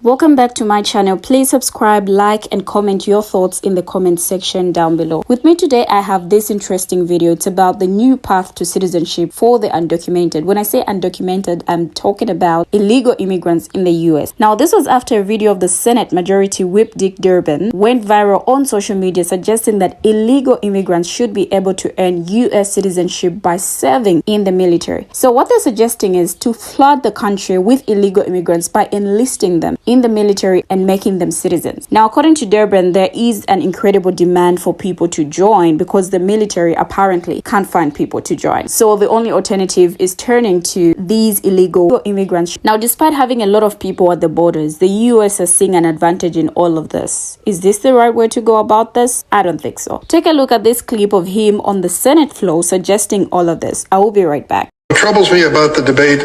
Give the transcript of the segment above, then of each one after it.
Welcome back to my channel. Please subscribe, like, and comment your thoughts in the comment section down below. With me today, I have this interesting video. It's about the new path to citizenship for the undocumented. When I say undocumented, I'm talking about illegal immigrants in the US. Now, this was after a video of the Senate Majority Whip Durbin went viral on social media suggesting that illegal immigrants should be able to earn US citizenship by serving in the military. So what they're suggesting is to flood the country with illegal immigrants by enlisting them in the military and making them citizens. Now, according to Durbin, there is an incredible demand for people to join because the military apparently can't find people to join. So the only alternative is turning to these illegal immigrants. Now, despite having a lot of people at the borders, the US is seeing an advantage in all of this. Is this the right way to go about this? I don't think so. Take a look at this clip of him on the Senate floor suggesting all of this. I will be right back. What troubles me about the debate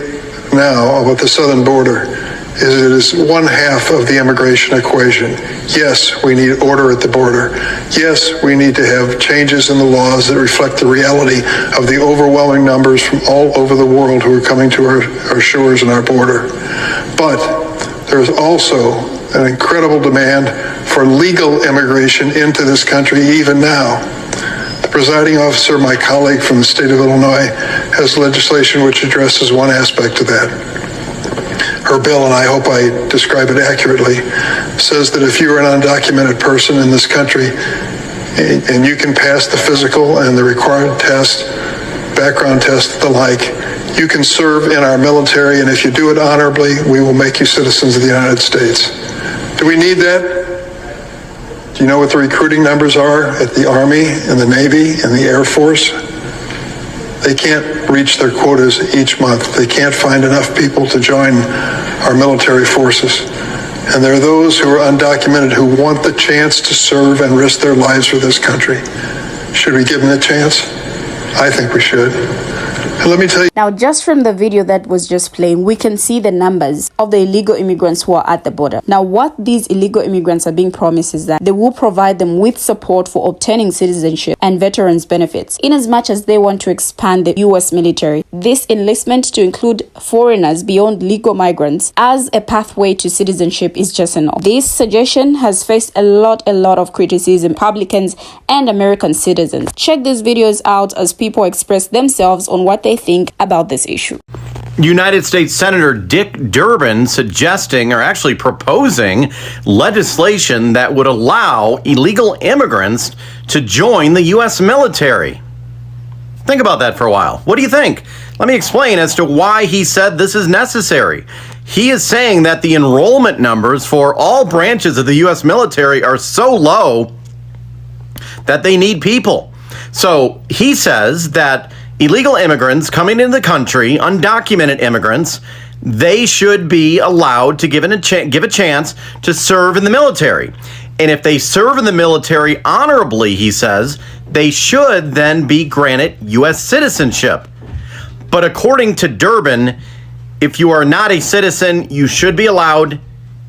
now about the southern border is it is one half of the immigration equation. Yes, we need order at the border. Yes, we need to have changes in the laws that reflect the reality of the overwhelming numbers from all over the world who are coming to our shores and our border. But there is also an incredible demand for legal immigration into this country even now. The presiding officer, my colleague from the state of Illinois, has legislation which addresses one aspect of that. Her bill, and I hope I describe it accurately, says that if you're an undocumented person in this country and you can pass the physical and the required test, background test, the like, you can serve in our military, and if you do it honorably, we will make you citizens of the United States. Do we need that? Do you know what the recruiting numbers are at the Army and the Navy and the Air Force? They can't reach their quotas each month. They can't find enough people to join our military forces. And there are those who are undocumented who want the chance to serve and risk their lives for this country. Should we give them the chance? I think we should. And let me tell you. Now, just from the video that was just playing, we can see the numbers of the illegal immigrants who are at the border. Now, what these illegal immigrants are being promised is that they will provide them with support for obtaining citizenship and veterans benefits, in as much as they want to expand the US military. This enlistment to include foreigners beyond legal migrants as a pathway to citizenship is just a no. This suggestion has faced a lot of criticism, Republicans and American citizens. Check these videos out as people express themselves on what they think about this issue. United States Senator Durbin suggesting, or actually proposing, legislation that would allow illegal immigrants to join the U.S. military. Think about that for a while. What do you think? Let me explain as to why he said this is necessary. He is saying that the enrollment numbers for all branches of the U.S. military are so low that they need people. So he says that illegal immigrants coming into the country, undocumented immigrants, they should be allowed to give a chance to serve in the military. And if they serve in the military honorably, he says, they should then be granted U.S. citizenship. But according to Durbin, if you are not a citizen, you should be allowed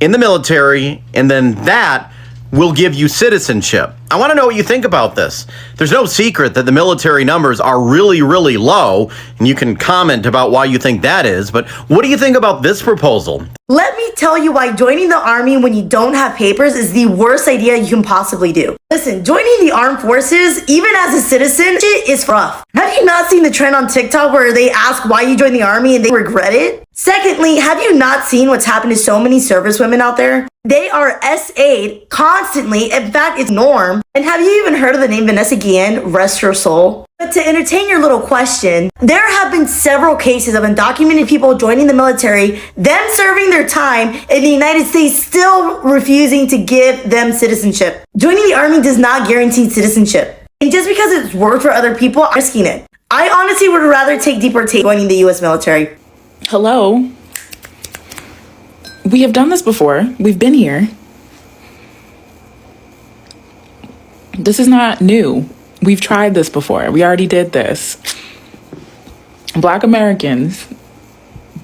in the military, and then that will give you citizenship. I want to know what you think about this. There's no secret that the military numbers are really low, and you can comment about why you think that is, but what do you think about this proposal? Let me tell you why joining the army when you don't have papers is the worst idea you can possibly do. Listen, joining the armed forces, even as a citizen, is rough. Have you not seen the trend on TikTok where they ask why you joined the army and they regret it? Secondly, have you not seen what's happened to so many service women out there? They are SA'd constantly. In fact, it's norm. And have you even heard of the name Vanessa Guillen? Rest her soul. But to entertain your little question, there have been several cases of undocumented people joining the military, them serving their time, and the United States still refusing to give them citizenship. Joining the army does not guarantee citizenship. And just because it's worked for other people, I'm risking it. I honestly would rather take deportation joining the US military. Hello. We have done this before. We've been here. This is not new. We've tried this before. We already did this. Black Americans,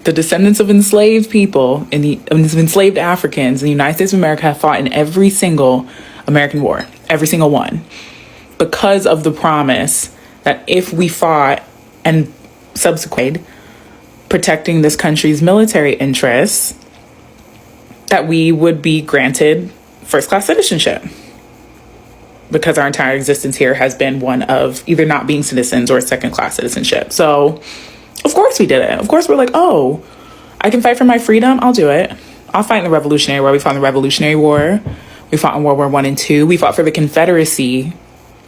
the descendants of enslaved people, enslaved Africans in the United States of America have fought in every single American war. Every single one. Because of the promise that if we fought and subsequently protecting this country's military interests, that we would be granted first-class citizenship, because our entire existence here has been one of either not being citizens or second-class citizenship. So of course we did it. Of course we're like, oh, I can fight for my freedom. I'll do it. I'll fight in the Revolutionary War. We fought in the Revolutionary War. We fought in World War I and II. We fought for the Confederacy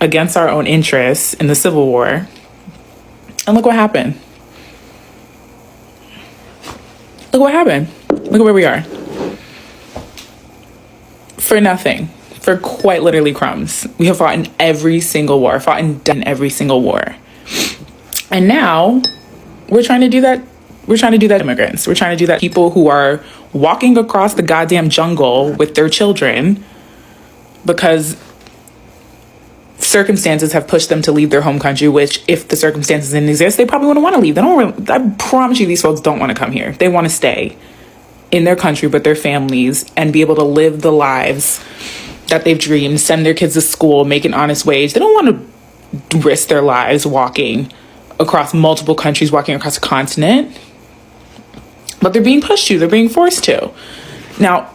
against our own interests in the Civil War. And look what happened. Look what happened. Look at where we are. For nothing. For quite literally crumbs. We have fought in every single war. Fought in every single war. And now we're trying to do that. We're trying to do that to immigrants. We're trying to do that to people who are walking across the goddamn jungle with their children because circumstances have pushed them to leave their home country, which if the circumstances didn't exist, they probably wouldn't want to leave. They don't. I promise you, these folks don't want to come here. They want to stay in their country with their families and be able to live the lives that they've dreamed, send their kids to school, make an honest wage. They don't want to risk their lives walking across multiple countries, walking across a continent. But they're being pushed to, they're being forced to. Now,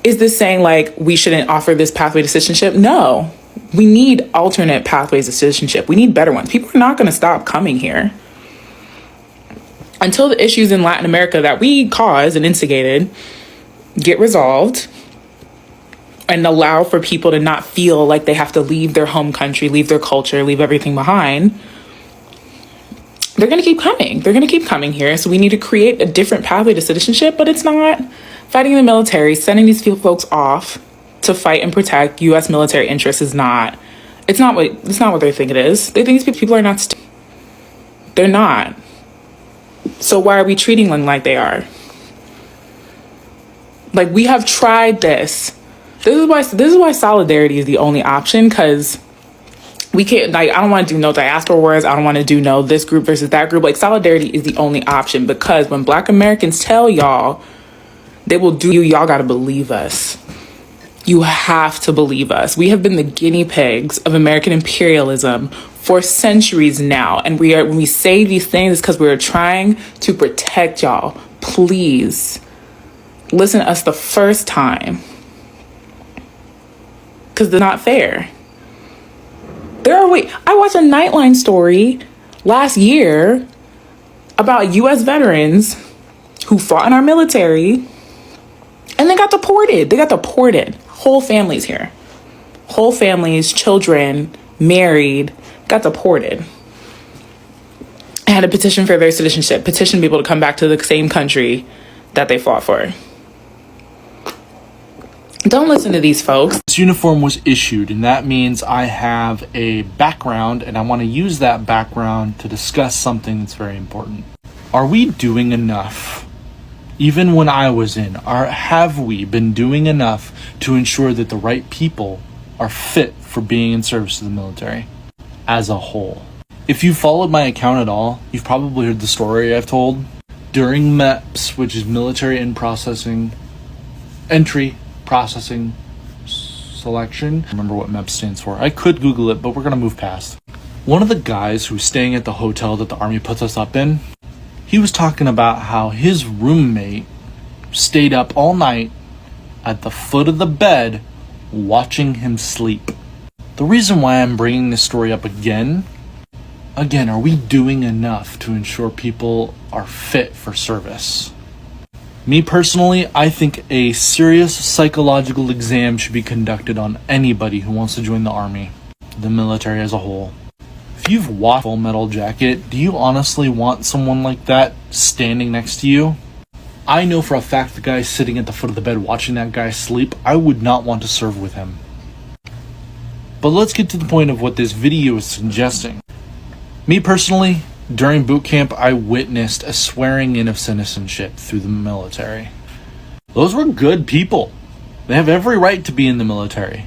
is this saying like we shouldn't offer this pathway to citizenship? No, we need alternate pathways to citizenship. We need better ones. People are not going to stop coming here until the issues in Latin America that we caused and instigated get resolved and allow for people to not feel like they have to leave their home country, leave their culture, leave everything behind. They're going to keep coming. They're going to keep coming here. So we need to create a different pathway to citizenship, but it's not fighting in the military, sending these folks off to fight and protect U.S. military interests is not, it's not what they think it is. They think these people are not, they're not. So why are we treating them like they are? Like, we have tried this. This is why solidarity is the only option, because we can't, like, I don't want to do no diaspora wars. I don't want to do no this group versus that group. Like, solidarity is the only option, because when Black Americans tell y'all they will do you, y'all got to believe us. You have to believe us. We have been the guinea pigs of American imperialism for centuries now. And when we say these things, it's because we're trying to protect y'all. Please listen to us the first time, because they're not fair. I watched a Nightline story last year about U.S. veterans who fought in our military and they got deported. Whole families here. Whole families, children, married, got deported. I had a petition for their citizenship, petition people to come back to the same country that they fought for. Don't listen to these folks. This uniform was issued, and that means I have a background, and I want to use that background to discuss something that's very important. Are we doing enough? Even when I was in, have we been doing enough to ensure that the right people are fit for being in service to the military as a whole? If you followed my account at all, you've probably heard the story I've told. During MEPS, which is Military Entry Processing Selection. I remember what MEPS stands for. I could Google it, but we're going to move past. One of the guys who's staying at the hotel that the Army puts us up in, he was talking about how his roommate stayed up all night at the foot of the bed watching him sleep. The reason why I'm bringing this story up again, are we doing enough to ensure people are fit for service? Me personally, I think a serious psychological exam should be conducted on anybody who wants to join the Army, the military as a whole. If you've watched Full Metal Jacket, do you honestly want someone like that standing next to you? I know for a fact the guy sitting at the foot of the bed watching that guy sleep, I would not want to serve with him. But let's get to the point of what this video is suggesting. Me personally, during boot camp, I witnessed a swearing in of citizenship through the military. Those were good people. They have every right to be in the military.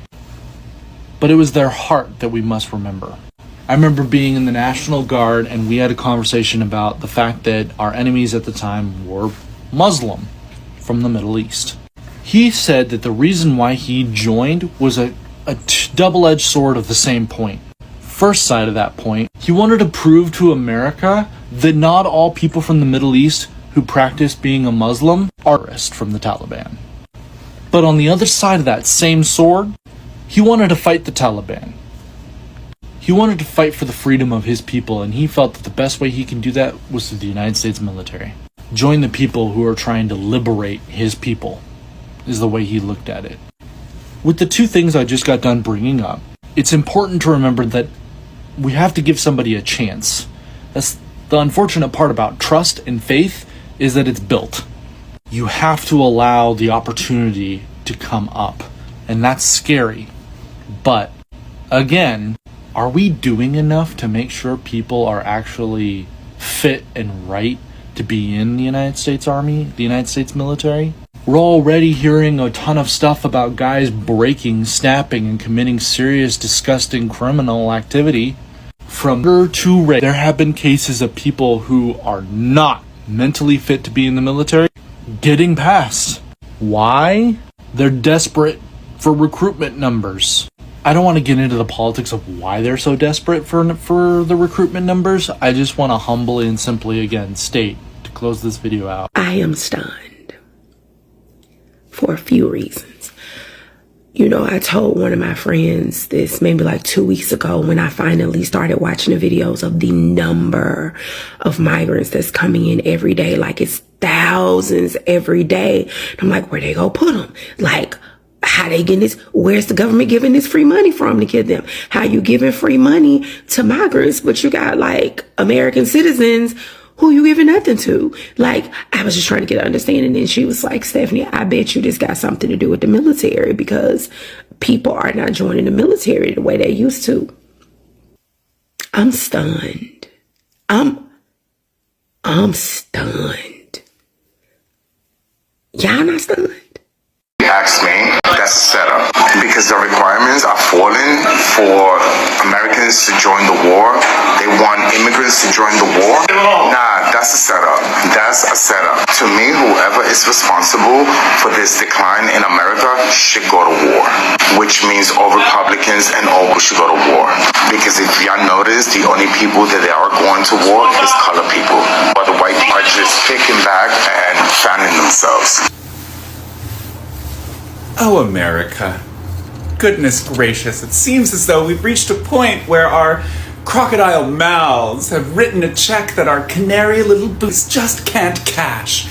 But it was their heart that we must remember. I remember being in the National Guard, and we had a conversation about the fact that our enemies at the time were Muslim from the Middle East. He said that the reason why he joined was a double-edged sword of the same point. First side of that point, he wanted to prove to America that not all people from the Middle East who practice being a Muslim are terrorists from the Taliban. But on the other side of that same sword, he wanted to fight the Taliban. He wanted to fight for the freedom of his people, and he felt that the best way he can do that was through the United States military. Join the people who are trying to liberate his people, is the way he looked at it. With the two things I just got done bringing up, it's important to remember that we have to give somebody a chance. That's the unfortunate part about trust and faith, is that it's built. You have to allow the opportunity to come up, and that's scary. But again, are we doing enough to make sure people are actually fit and right to be in the United States Army, the United States military? We're already hearing a ton of stuff about guys breaking, snapping, and committing serious, disgusting criminal activity. From murder to rape, there have been cases of people who are not mentally fit to be in the military getting passed. Why? They're desperate for recruitment numbers. I don't want to get into the politics of why they're so desperate for the recruitment numbers. I just want to humbly and simply again state, to close this video out, I am stunned for a few reasons. You know, I told one of my friends this maybe like 2 weeks ago when I finally started watching the videos of the number of migrants that's coming in every day. Like, it's thousands every day. And I'm like, where they go put them? Like, how they getting this? Where's the government giving this free money from to get them? How you giving free money to migrants, but you got like American citizens who you giving nothing to? Like, I was just trying to get an understanding. And she was like, Stephanie, I bet you this got something to do with the military, because people are not joining the military the way they used to. I'm stunned. I'm stunned. Y'all not stunned? Asked me, that's a setup. Because the requirements are falling for Americans to join the war. They want immigrants to join the war. Nah, that's a setup. That's a setup. To me, whoever is responsible for this decline in America should go to war. Which means all Republicans and all should go to war. Because if y'all notice, the only people that they are going to war is colored people. But the white are just kicking back and fanning themselves. Oh, America. Goodness gracious, it seems as though we've reached a point where our crocodile mouths have written a check that our canary little boots just can't cash.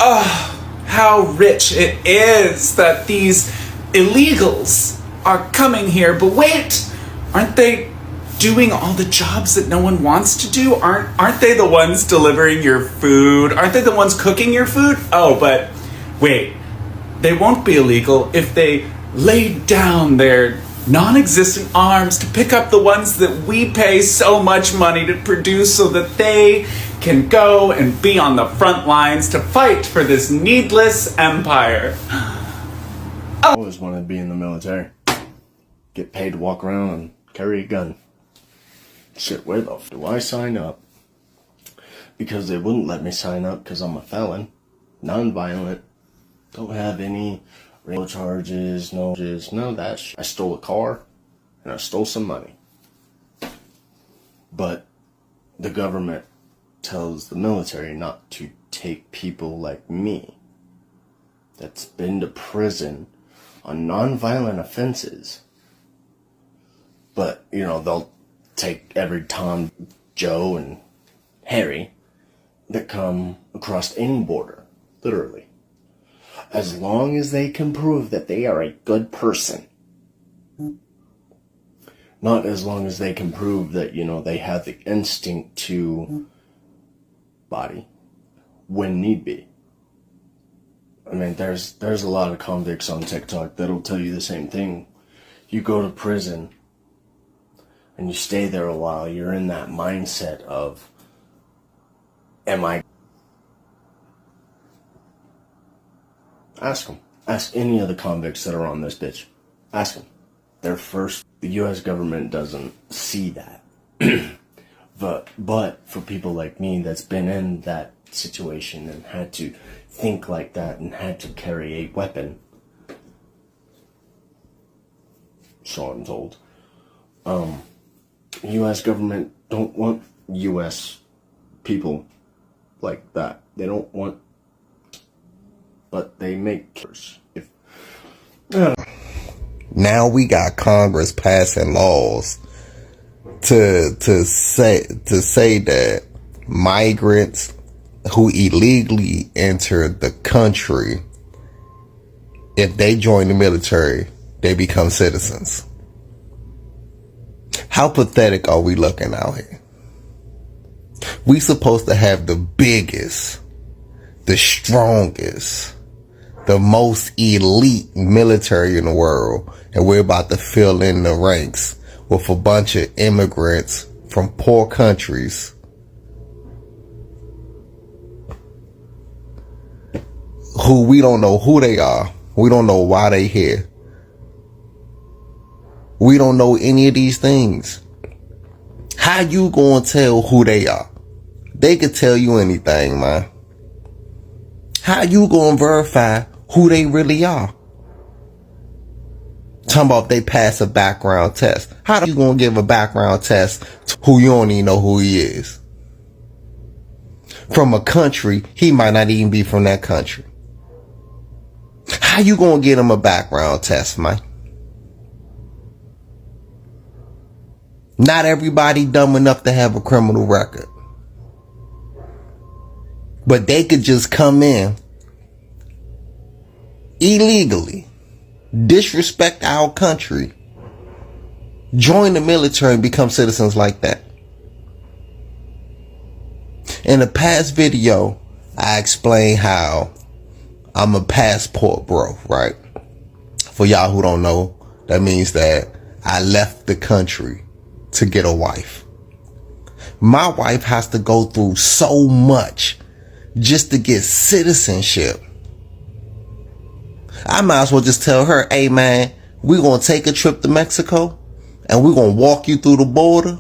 Oh, how rich it is that these illegals are coming here. But wait, aren't they doing all the jobs that no one wants to do? Aren't they the ones delivering your food? Aren't they the ones cooking your food? Oh, but wait. They won't be illegal if they lay down their non-existent arms to pick up the ones that we pay so much money to produce so that they can go and be on the front lines to fight for this needless empire. I always wanted to be in the military. Get paid to walk around and carry a gun. Shit, where the f do I sign up? Because they wouldn't let me sign up because I'm a felon. Non-violent. Don't have any real charges, none of that shit. I stole a car, and I stole some money. But the government tells the military not to take people like me that's been to prison on non-violent offenses. But, you know, they'll take every Tom, Joe, and Harry that come across any border, literally. As long as they can prove that they are a good person. Not as long as they can prove that, you know, they have the instinct to body when need be. I mean, there's a lot of convicts on TikTok that'll tell you the same thing. You go to prison and you stay there a while, you're in that mindset of, am I... Ask them. Ask any of the convicts that are on this bitch. Ask them. They're first. The U.S. government doesn't see that. But for people like me that's been in that situation and had to think like that and had to carry a weapon, so I'm told, U.S. government don't want U.S. people like that. They don't want, but they make if now we got Congress passing laws to say that migrants who illegally enter the country, if they join the military, they become citizens. How pathetic are we looking out here? We supposed to have the biggest, the strongest, the most elite military in the world, and we're about to fill in the ranks with a bunch of immigrants from poor countries who we don't know who they are. We don't know why they here. We don't know any of these things. How you gonna tell who they are? They could tell you anything, man. How you gonna verify who they really are? Talking about they pass a background test. How you gonna give a background test to who you don't even know who he is? From a country, he might not even be from that country. How you gonna get him a background test, man? Not everybody dumb enough to have a criminal record. But they could just come in illegally, disrespect our country, join the military and become citizens like that. In the past video, I explained how I'm a passport bro, right? For y'all who don't know, that means that I left the country to get a wife. My wife has to go through so much just to get citizenship. I might as well just tell her, hey man, we're going to take a trip to Mexico and we're going to walk you through the border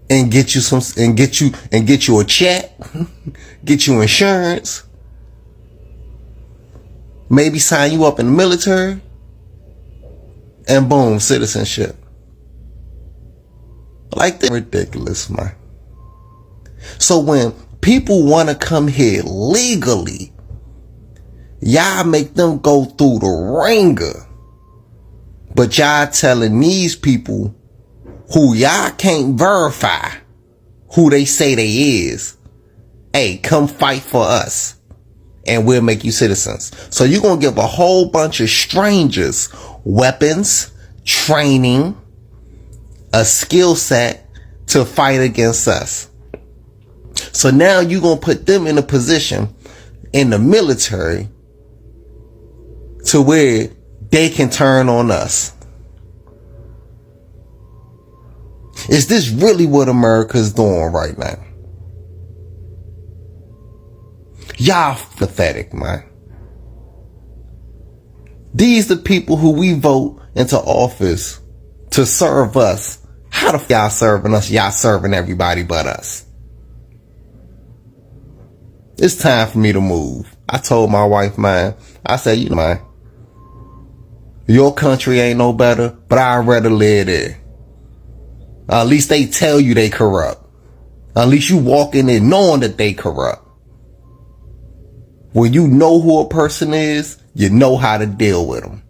and get you a check, get you insurance, maybe sign you up in the military, and boom, citizenship. Like that, ridiculous, man. So when people want to come here legally, y'all make them go through the ringer. But y'all telling these people who y'all can't verify who they say they is, hey, come fight for us and we'll make you citizens. So you're going to give a whole bunch of strangers weapons, training, a skill set to fight against us. So now you're going to put them in a position in the military to where they can turn on us. Is this really what America's doing right now? Y'all pathetic, man. These the people who we vote into office to serve us. How the f*** y'all serving us? Y'all serving everybody but us. It's time for me to move. I told my wife, man, I said, you know, man, your country ain't no better, but I'd rather live there. At least they tell you they corrupt. At least you walk in there knowing that they corrupt. When you know who a person is, you know how to deal with them.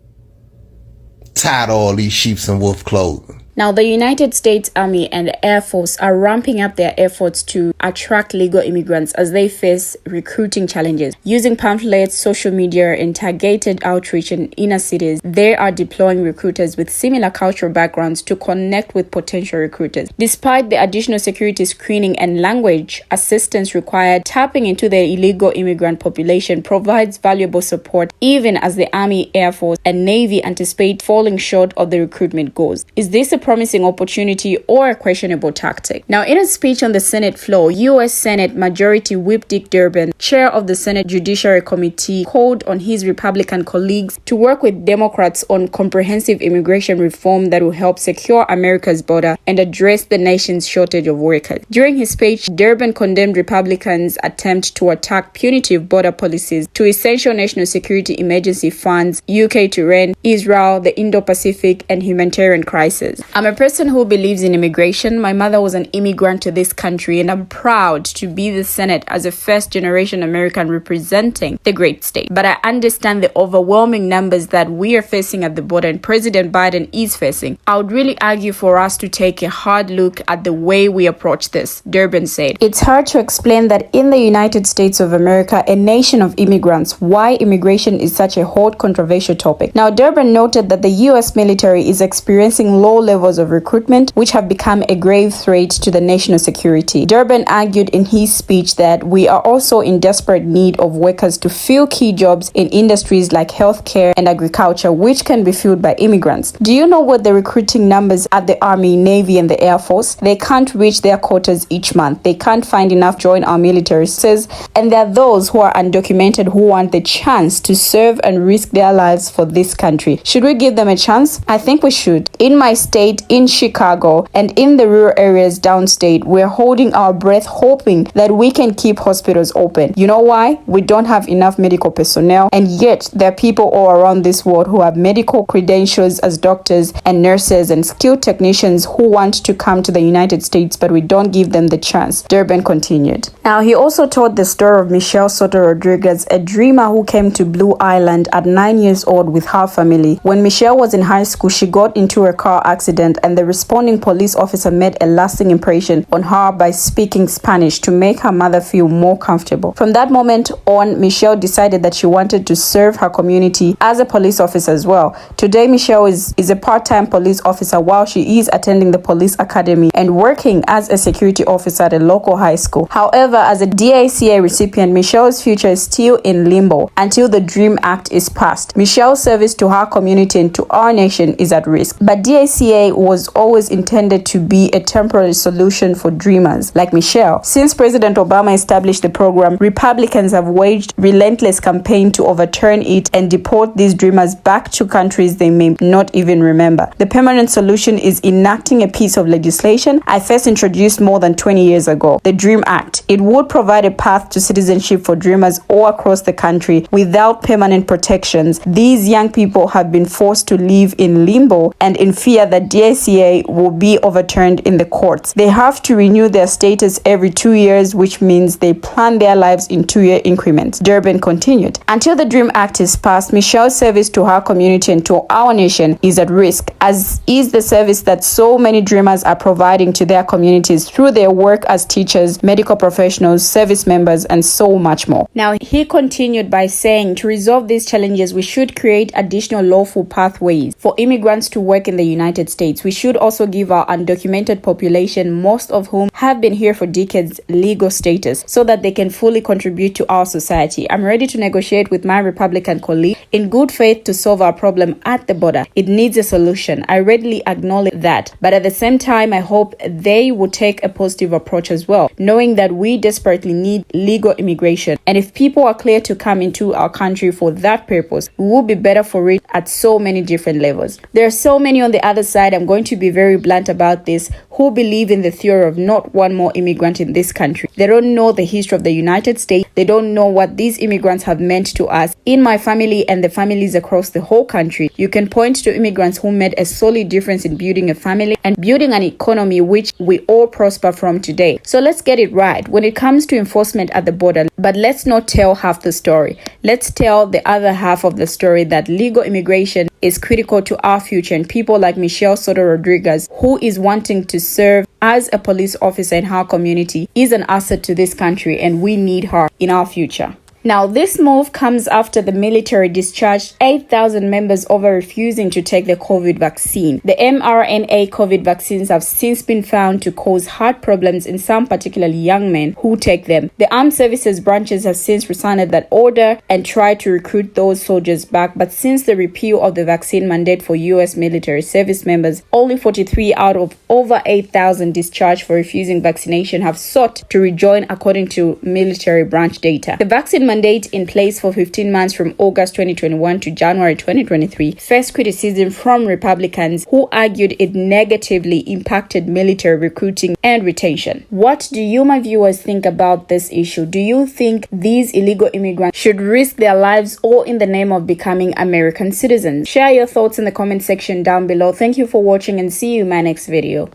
Tired of all these sheeps in wolf clothing. Now, the United States Army and the Air Force are ramping up their efforts to attract legal immigrants as they face recruiting challenges. Using pamphlets, social media, and targeted outreach in inner cities, they are deploying recruiters with similar cultural backgrounds to connect with potential recruiters. Despite the additional security screening and language assistance required, tapping into the illegal immigrant population provides valuable support even as the Army, Air Force, and Navy anticipate falling short of the recruitment goals. Is this a promising opportunity or a questionable tactic? Now, in a speech on the Senate floor, U.S. Senate Majority Whip Dick Durbin, chair of the Senate Judiciary Committee, called on his Republican colleagues to work with Democrats on comprehensive immigration reform that will help secure America's border and address the nation's shortage of workers. During his speech, Durbin condemned Republicans' attempt to attack punitive border policies to essential national security emergency funds, UK to rent, Israel, the Indo-Pacific, and humanitarian crisis. I'm a person who believes in immigration. My mother was an immigrant to this country, and I'm proud to be the Senate as a first-generation American representing the great state. But I understand the overwhelming numbers that we are facing at the border and President Biden is facing. I would really argue for us to take a hard look at the way we approach this, Durbin said. It's hard to explain that in the United States of America, a nation of immigrants, why immigration is such a hot, controversial topic. Now, Durbin noted that the U.S. military is experiencing low levels of recruitment, which have become a grave threat to the national security. Durbin argued in his speech that we are also in desperate need of workers to fill key jobs in industries like healthcare and agriculture, which can be filled by immigrants. Do you know what the recruiting numbers at the Army, Navy, and the Air Force? They can't reach their quotas each month. They can't find enough to join our military services, and there are those who are undocumented who want the chance to serve and risk their lives for this country. Should we give them a chance? I think we should. In my state, in Chicago, and in the rural areas downstate, we're holding our breath hoping that we can keep hospitals open. You know why? We don't have enough medical personnel, and yet there are people all around this world who have medical credentials as doctors and nurses and skilled technicians who want to come to the United States, but we don't give them the chance, Durbin continued. Now, he also told the story of Michelle Soto Rodriguez, a dreamer who came to Blue Island at 9 years old with her family. When Michelle was in high school, she got into a car accident, and the responding police officer made a lasting impression on her by speaking Spanish to make her mother feel more comfortable. From that moment on, Michelle decided that she wanted to serve her community as a police officer as well. Today, Michelle is a part-time police officer while she is attending the police academy and working as a security officer at a local high school. However, as a DACA recipient, Michelle's future is still in limbo until the DREAM Act is passed. Michelle's service to her community and to our nation is at risk. But DACA was always intended to be a temporary solution for dreamers like Michelle. Since President Obama established the program, Republicans have waged relentless campaign to overturn it and deport these dreamers back to countries they may not even remember. The permanent solution is enacting a piece of legislation I first introduced more than 20 years ago, the DREAM Act. It would provide a path to citizenship for dreamers all across the country without permanent protections. These young people have been forced to live in limbo and in fear that DACA will be overturned in the courts. They have to renew their status every 2 years, which means they plan their lives in 2-year increments. Durbin continued. Until the DREAM Act is passed, Michelle's service to her community and to our nation is at risk, as is the service that so many dreamers are providing to their communities through their work as teachers, medical professionals, service members, and so much more. Now, he continued by saying, to resolve these challenges, we should create additional lawful pathways for immigrants to work in the United States. We should also give our undocumented population, most of whom have been here for decades, legal status so that they can fully contribute to our society. I'm ready to negotiate with my Republican colleague in good faith to solve our problem at the border. It needs a solution. I readily acknowledge that. But at the same time, I hope they will take a positive approach as well, knowing that we desperately need legal immigration. And if people are clear to come into our country for that purpose, we will be better for it at so many different levels. There are so many on the other side, I'm going to be very blunt about this, who believe in the theory of not one more immigrant in this country. They don't know the history of the United States. They don't know what these immigrants have meant to us. In my family and the families across the whole country, you can point to immigrants who made a solid difference in building a family and building an economy which we all prosper from today. So let's get it right when it comes to enforcement at the border. But let's not tell half the story. Let's tell the other half of the story, that legal immigration is critical to our future, and people like Michelle Soto Rodriguez, who is wanting to serve as a police officer in her community, is an asset to this country, and we need her in our future. Now, this move comes after the military discharged 8,000 members over refusing to take the COVID vaccine. The mRNA COVID vaccines have since been found to cause heart problems in some, particularly young men who take them. The armed services branches have since rescinded that order and tried to recruit those soldiers back, but since the repeal of the vaccine mandate for U.S. military service members, only 43 out of over 8,000 discharged for refusing vaccination have sought to rejoin, according to military branch data. The vaccine mandate in place for 15 months from August 2021 to January 2023 faced criticism from Republicans who argued it negatively impacted military recruiting and retention. What do you, my viewers, think about this issue? Do you think these illegal immigrants should risk their lives all in the name of becoming American citizens? Share your thoughts in the comment section down below. Thank you for watching and see you in my next video.